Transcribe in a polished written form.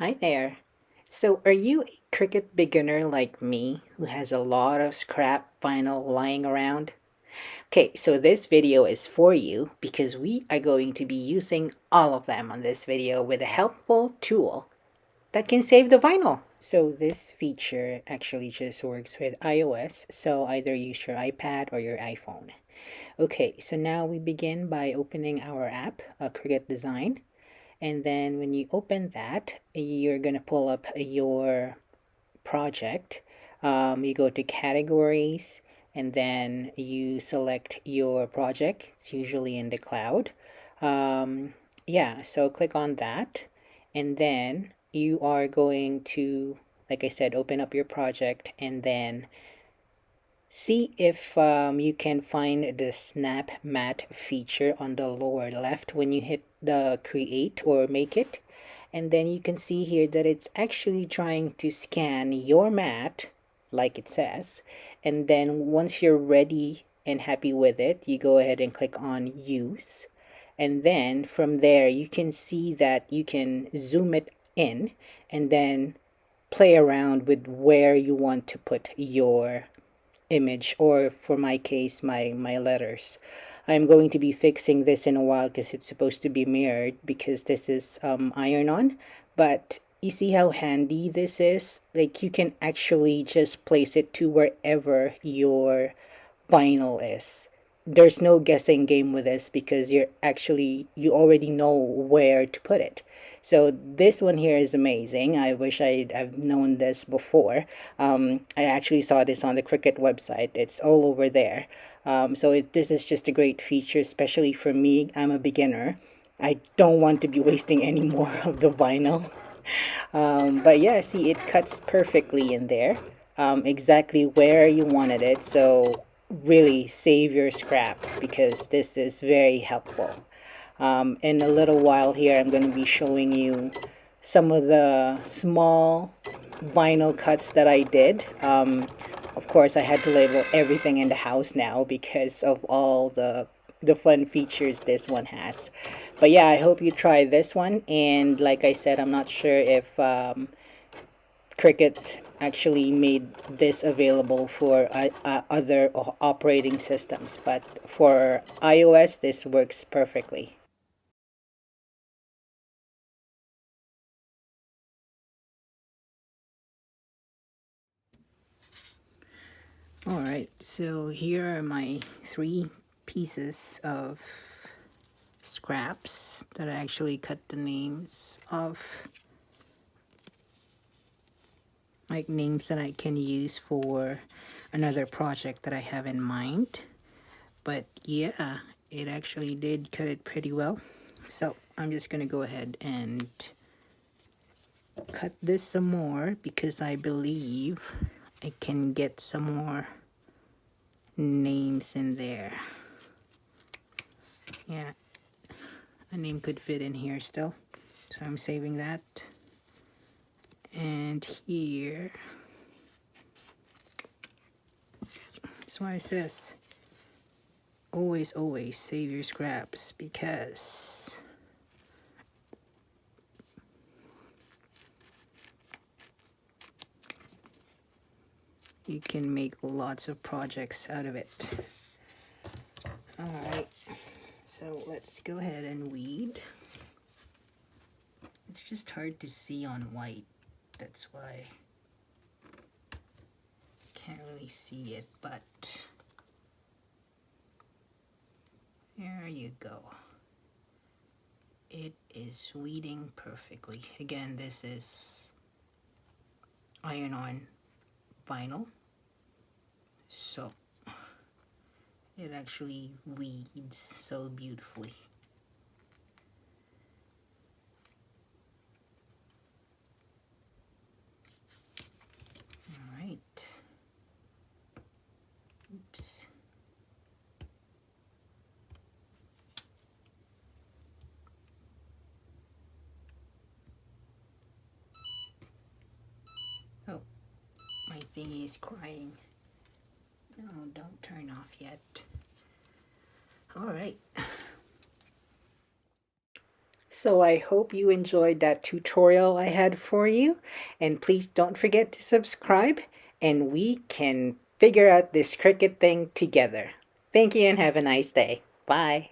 Hi there. So, are you a Cricut beginner like me who has a lot of scrap vinyl lying around? Okay, so this video is for you because we are going to be using all of them on this video with a helpful tool that can save the vinyl. So, this feature actually just works with iOS, so either use your iPad or your iPhone. Okay, so now we begin by opening our app, Cricut Design. And then when you open that, you're going to pull up your project. You go to categories and then you select your project. It's usually in the cloud. Um, yeah, so click on that. And then you are going to, like I said, open up your project and then see if you can find the Snapmat feature on the lower left when you hit the create or make it. And then you can see here that it's actually trying to scan your mat, like it says. And then once you're ready and happy with it, you go ahead and click on use. And then from there, you can see that you can zoom it in and then play around with where you want to put your image, or for my case, my letters. I'm going to be fixing this in a while because it's supposed to be mirrored because this is iron on. But you see how handy this is? Like you can actually just place it to wherever your vinyl is. There's no guessing game with this because you already know where to put it. So this one here is amazing. I wish I've known this before. I actually saw this on the Cricut website. It's all over there. This is just a great feature, especially for me. I'm a beginner. I don't want to be wasting any more of the vinyl. But yeah, see, it cuts perfectly in there, exactly where you wanted it. So really save your scraps because this is very helpful. In a little while here, I'm going to be showing you some of the small vinyl cuts that I did. Of course, I had to label everything in the house now because of all the fun features this one has. But yeah, I hope you try this one. And like I said, I'm not sure if Cricut actually made this available for other operating systems, but for iOS, this works perfectly. All right, so here are my three pieces of scraps that I actually cut the names of, like names that I can use for another project that I have in mind. But yeah, it actually did cut it pretty well. So I'm just gonna go ahead and cut this some more because I believe I can get some more names in there. Yeah, a name could fit in here still. So I'm saving that. And here, that's why it says always, always save your scraps because you can make lots of projects out of it. Alright, so let's go ahead and weed. It's just hard to see on white, that's why I can't really see it, but there you go. It is weeding perfectly. Again, this is iron-on vinyl, so it actually weeds so beautifully. All right. Oops. Oh, my thingy is crying. No, don't turn off yet. All right. So I hope you enjoyed that tutorial I had for you, and please don't forget to subscribe, and we can figure out this Cricut thing together. Thank you and have a nice day. Bye.